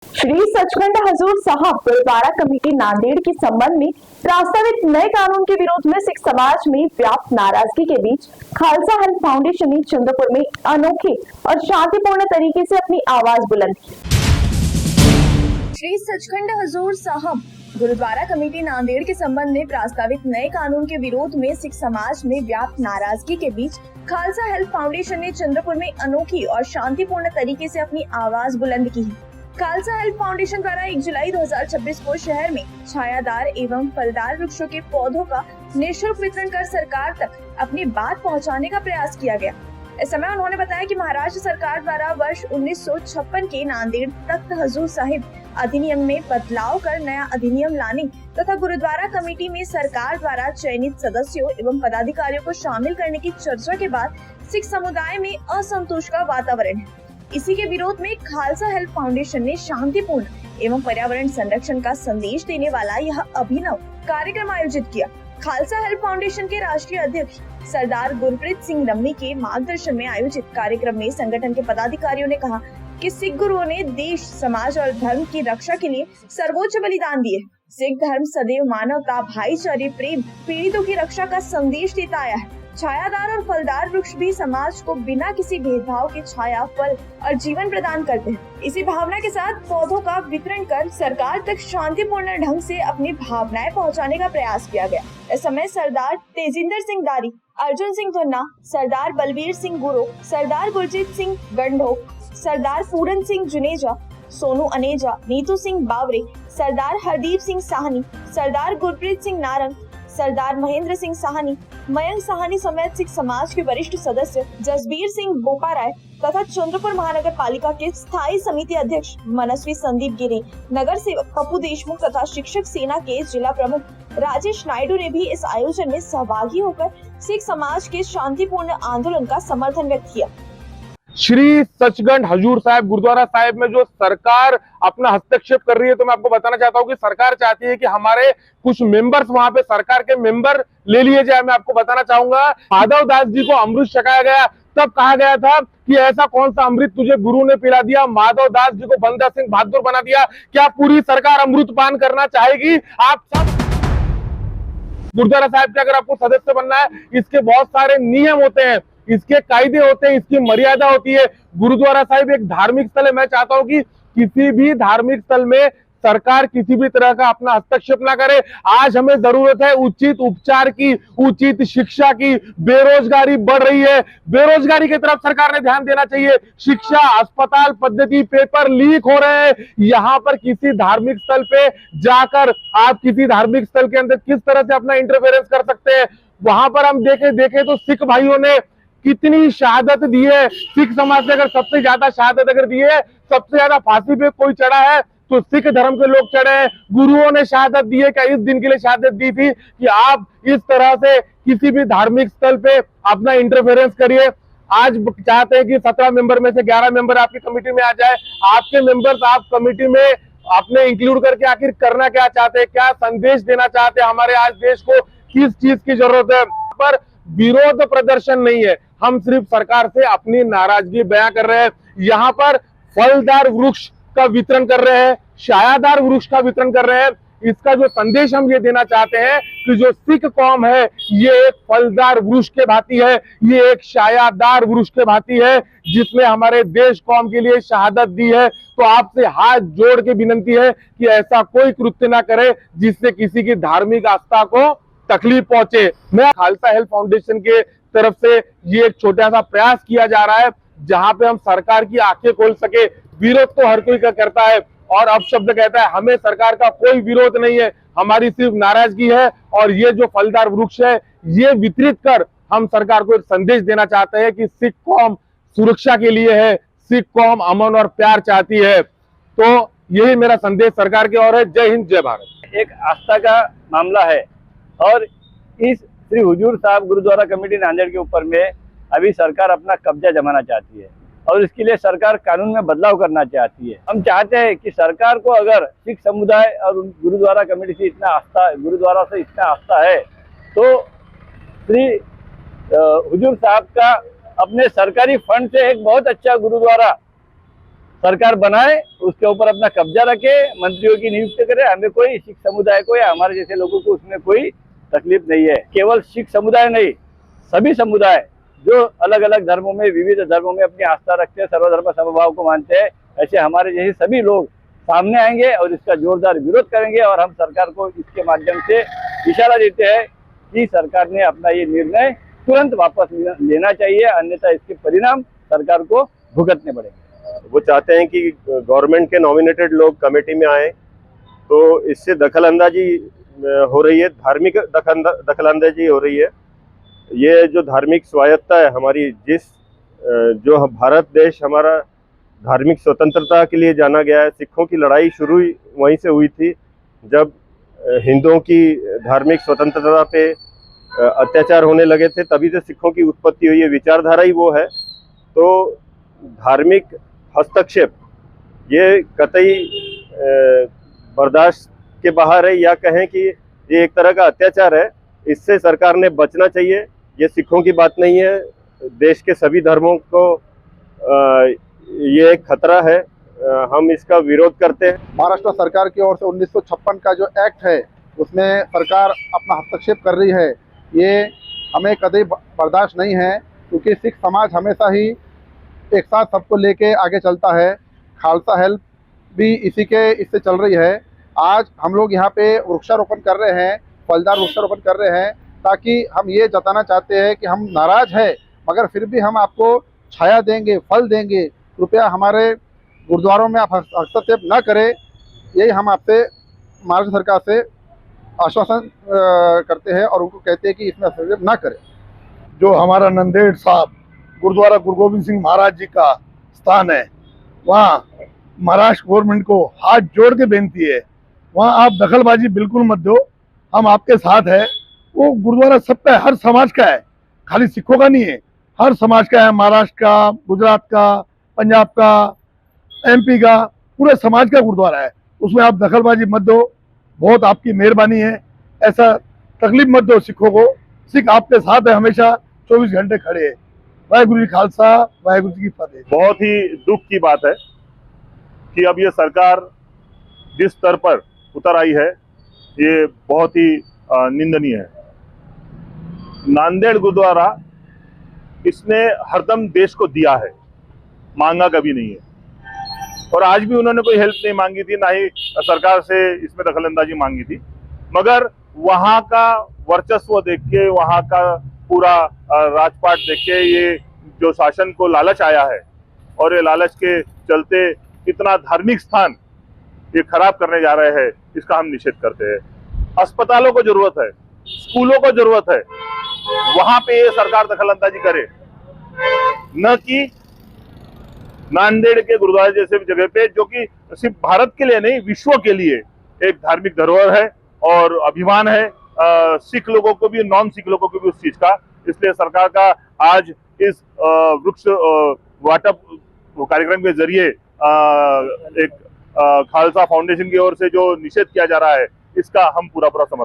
श्री सचखंड हजूर साहब गुरुद्वारा कमेटी नांदेड़ के संबंध में प्रस्तावित नए कानून के विरोध में सिख समाज में व्याप्त नाराजगी के बीच खालसा हेल्थ फाउंडेशन ने चंद्रपुर में अनोखे और शांतिपूर्ण तरीके से अपनी आवाज बुलंद की। श्री सचखंड हजूर साहब गुरुद्वारा कमेटी नांदेड़ के संबंध में प्रस्तावित नए कानून के विरोध में सिख समाज में व्याप्त नाराजगी के बीच खालसा हेल्थ फाउंडेशन ने चंद्रपुर में अनोखी और शांतिपूर्ण तरीके से अपनी आवाज बुलंद की। खालसा हेल्थ फाउंडेशन द्वारा 1 जुलाई 2026 को शहर में छायादार एवं फलदार वृक्षों के पौधों का निःशुल्क वितरण कर सरकार तक अपनी बात पहुंचाने का प्रयास किया गया। इस समय उन्होंने बताया कि महाराष्ट्र सरकार द्वारा वर्ष 1956 के नांदेड़ तख्त हजूर साहिब अधिनियम में बदलाव कर नया अधिनियम लाने तथा गुरुद्वारा कमेटी में सरकार द्वारा चयनित सदस्यों एवं पदाधिकारियों को शामिल करने की चर्चा के बाद सिख समुदाय में असंतोष का वातावरण है। इसी के विरोध में खालसा हेल्थ फाउंडेशन ने शांतिपूर्ण एवं पर्यावरण संरक्षण का संदेश देने वाला यह अभिनव कार्यक्रम आयोजित किया। खालसा हेल्थ फाउंडेशन के राष्ट्रीय अध्यक्ष सरदार गुरप्रीत सिंह रम्मी के मार्गदर्शन में आयोजित कार्यक्रम में संगठन के पदाधिकारियों ने कहा कि सिख गुरुओं ने देश, समाज और धर्म की रक्षा के लिए सर्वोच्च बलिदान दिए। सिख धर्म सदैव मानवता, भाईचारे, प्रेम, पीड़ितों की रक्षा का संदेश देता आया है। छायादार और फलदार वृक्ष भी समाज को बिना किसी भेदभाव के छाया, फल और जीवन प्रदान करते हैं। इसी भावना के साथ पौधों का वितरण कर सरकार तक शांतिपूर्ण ढंग से अपनी भावनाएं पहुंचाने का प्रयास किया गया। इस समय सरदार तेजिंदर सिंह दारी, अर्जुन सिंह धन्ना, सरदार बलबीर सिंह गुरो, सरदार गुरजीत सिंह गंढोक, सरदार पूरन सिंह जुनेजा, सोनू अनेजा, नीतू सिंह बावरे, सरदार हरदीप सिंह साहनी, सरदार गुरप्रीत सिंह नारंग, सरदार महेंद्र सिंह साहनी, मयंक साहनी समेत सिख समाज के वरिष्ठ सदस्य जसबीर सिंह बोपाराय तथा चंद्रपुर महानगर पालिका के स्थायी समिति अध्यक्ष मनस्वी संदीप गिरी, नगर सेवक पप्पू देशमुख तथा शिक्षक सेना के जिला प्रमुख राजेश नायडू ने भी इस आयोजन में सहभागी होकर सिख समाज के शांतिपूर्ण आंदोलन का समर्थन व्यक्त किया। श्री सचखंड हजूर साहिब गुरुद्वारा साहिब में जो सरकार अपना हस्तक्षेप कर रही है, तो मैं आपको बताना चाहता हूं कि सरकार चाहती है कि हमारे कुछ मेंबर्स वहां पे सरकार के मेंबर ले लिए जाए। मैं आपको बताना चाहूंगा, माधव दास जी को अमृत छकाया गया, तब कहा गया था कि ऐसा कौन सा अमृत तुझे गुरु ने पिला दिया, माधव दास जी को बंदा सिंह बहादुर बना दिया। क्या पूरी सरकार अमृत पान करना चाहेगी? आप सब गुरुद्वारा साहिब के अगर आपको सदस्य बनना है, इसके बहुत सारे नियम होते हैं, इसके कायदे होते हैं, इसकी मर्यादा होती है। गुरुद्वारा साहिब एक धार्मिक स्थल है। मैं चाहता हूं कि किसी भी धार्मिक स्थल में सरकार किसी भी तरह का अपना हस्तक्षेप ना करे। आज हमें जरूरत है उचित उपचार की, उचित शिक्षा की। बेरोजगारी बढ़ रही है, बेरोजगारी की तरफ सरकार ने ध्यान देना चाहिए। शिक्षा, अस्पताल पद्धति, पेपर लीक हो रहे हैं। यहाँ पर किसी धार्मिक स्थल पे जाकर आप किसी धार्मिक स्थल के अंदर किस तरह से अपना इंटरफेरेंस कर सकते हैं? वहां पर हम देखें तो सिख भाइयों ने कितनी शहादत दी है। सिख समाज से अगर सबसे ज्यादा शहादत अगर दी है, सबसे ज्यादा फांसी पे कोई चढ़ा है तो सिख धर्म के लोग चढ़े हैं। गुरुओं ने शहादत दी है। क्या इस दिन के लिए शहादत दी थी कि आप इस तरह से किसी भी धार्मिक स्थल पे अपना इंटरफेरेंस करिए? आज चाहते हैं कि 17 मेंबर में से 11 मेंबर आपकी कमेटी में आ जाए। आपके मेंबर्स आप कमेटी में अपने इंक्लूड करके आखिर करना क्या चाहते हैं, क्या संदेश देना चाहते हैं? हमारे आज देश को किस चीज की जरूरत है? पर विरोध प्रदर्शन नहीं है, हम सिर्फ सरकार से अपनी नाराजगी बयां कर रहे हैं। यहाँ पर फलदार वृक्ष का वितरण कर रहे हैं, छायादार वृक्ष का वितरण कर रहे हैं। इसका जो संदेश हम ये देना चाहते हैं कि जो सिख कौम है, ये एक फलदार वृक्ष के भांति है, ये एक छायादार वृक्ष के भांति है, जिसने हमारे देश कौम के लिए शहादत दी है। तो आपसे हाथ जोड़ के विनती है कि ऐसा कोई कृत्य ना करे जिससे किसी की धार्मिक आस्था को तकलीफ पहुंचे। मैं खालसा हेल्थ फाउंडेशन के तरफ से ये एक छोटा सा प्रयास किया जा रहा है, जहां पे हम सरकार की आंखें खोल सके। विरोध तो हर कोई का करता है और अब शब्द कहता है, हमें सरकार का कोई विरोध नहीं है, हमारी सिर्फ नाराजगी है। और ये जो फलदार वृक्ष है, ये वितरित कर हम सरकार को एक संदेश देना चाहते हैं कि सिख कौम सुरक्षा के लिए है, सिख कौम अमन और प्यार चाहती है। तो यही मेरा संदेश सरकार की ओर है। जय हिंद, जय भारत। एक आस्था का मामला है और इस श्री हुजूर साहब गुरुद्वारा कमेटी नांदेड़ के ऊपर में अभी सरकार अपना कब्जा जमाना चाहती है और इसके लिए सरकार कानून में बदलाव करना चाहती है। हम चाहते हैं कि सरकार को अगर सिख समुदाय और गुरुद्वारा कमेटी से इतना आस्था, गुरुद्वारा से इतना आस्था है, तो श्री हुजूर साहब का अपने सरकारी फंड से एक बहुत अच्छा गुरुद्वारा सरकार बनाए, उसके ऊपर अपना कब्जा रखे, मंत्रियों की नियुक्ति करे। हमें कोई सिख समुदाय को या हमारे जैसे लोगों को उसमें कोई तकलीफ नहीं है। केवल सिख समुदाय नहीं, सभी समुदाय जो अलग अलग धर्मों में, विविध धर्मों में अपनी आस्था रखते हैं, सर्वधर्म समभाव को मानते हैं, ऐसे हमारे जैसे सभी लोग सामने आएंगे और इसका जोरदार विरोध करेंगे। और हम सरकार को इसके माध्यम से इशारा देते हैं कि सरकार ने अपना ये निर्णय तुरंत वापस लेना चाहिए, अन्यथा इसके परिणाम सरकार को भुगतने पड़ेंगे। वो चाहते हैं कि गवर्नमेंट के नॉमिनेटेड लोग कमेटी में आए, तो इससे दखलंदाजी हो रही है, धार्मिक दखलंदाजी हो रही है। ये जो धार्मिक स्वायत्ता है हमारी, जो भारत देश हमारा धार्मिक स्वतंत्रता के लिए जाना गया है, सिखों की लड़ाई शुरू वहीं से हुई थी, जब हिंदुओं की धार्मिक स्वतंत्रता पे अत्याचार होने लगे थे, तभी से सिखों की उत्पत्ति हुई है। विचारधारा ही वो है। तो धार्मिक हस्तक्षेप ये कतई बर्दाश्त के बाहर है, या कहें कि ये एक तरह का अत्याचार है। इससे सरकार ने बचना चाहिए। ये सिखों की बात नहीं है, देश के सभी धर्मों को ये एक खतरा है। हम इसका विरोध करते हैं। महाराष्ट्र सरकार की ओर से 1956 का जो एक्ट है उसमें सरकार अपना हस्तक्षेप कर रही है, ये हमें कभी बर्दाश्त नहीं है, क्योंकि सिख समाज हमेशा ही एक साथ सबको लेके आगे चलता है। खालसा हेल्प भी इससे चल रही है। आज हम लोग यहाँ पे वृक्षारोपण कर रहे हैं, फलदार वृक्षारोपण कर रहे हैं, ताकि हम ये जताना चाहते हैं कि हम नाराज है, मगर फिर भी हम आपको छाया देंगे, फल देंगे। कृपया हमारे गुरुद्वारों में आप हस्तक्षेप न करें, यही हम आपसे महाराष्ट्र सरकार से आश्वासन करते हैं और उनको कहते हैं कि इसमें हस्तक्षेप न करें। जो हमारा नंदेड़ साहब गुरुद्वारा गुरु गोविंद सिंह महाराज जी का स्थान है, वहाँ महाराष्ट्र गवर्नमेंट को हाथ जोड़ के बेनती है, वहाँ आप दखलबाजी बिल्कुल मत दो। हम आपके साथ है। वो गुरुद्वारा सबका है, हर समाज का है, खाली सिखों का नहीं है, हर समाज का है। महाराष्ट्र का, गुजरात का, पंजाब का, MP का, पूरे समाज का गुरुद्वारा है। उसमें आप दखलबाजी मत दो, बहुत आपकी मेहरबानी है। ऐसा तकलीफ मत दो सिखों को। सिख आपके साथ है, हमेशा 24 घंटे खड़े है। वाहेगुरु जी खालसा, वाहेगुरु जी की फतेह। बहुत ही दुख की बात है कि अब ये सरकार जिस स्तर पर उतर आई है, ये बहुत ही निंदनीय है। नांदेड़ गुरुद्वारा इसने हरदम देश को दिया है, मांगा कभी नहीं है। और आज भी उन्होंने कोई हेल्प नहीं मांगी थी, ना ही सरकार से इसमें दखलंदाजी मांगी थी। मगर वहाँ का वर्चस्व देख के, वहाँ का पूरा राजपाट देख के ये जो शासन को लालच आया है, और ये लालच के चलते इतना धार्मिक स्थान ये खराब करने जा रहे हैं, इसका हम निषेध करते हैं। अस्पतालों को जरूरत है, स्कूलों को जरूरत है, वहां पे ये सरकार दखलंदाजी करे, न कि नांदेड़ के गुरुद्वारे जैसे जगह पे, जो कि सिर्फ भारत के लिए नहीं, विश्व के लिए एक धार्मिक धरोहर है और अभिमान है, सिख लोगों को भी, नॉन सिख लोगों को भी उस चीज का। इसलिए सरकार का आज इस वृक्ष वाटप कार्यक्रम के जरिए एक खालसा फाउंडेशन की ओर से जो निषेध किया जा रहा है, इसका हम पूरा समर्थन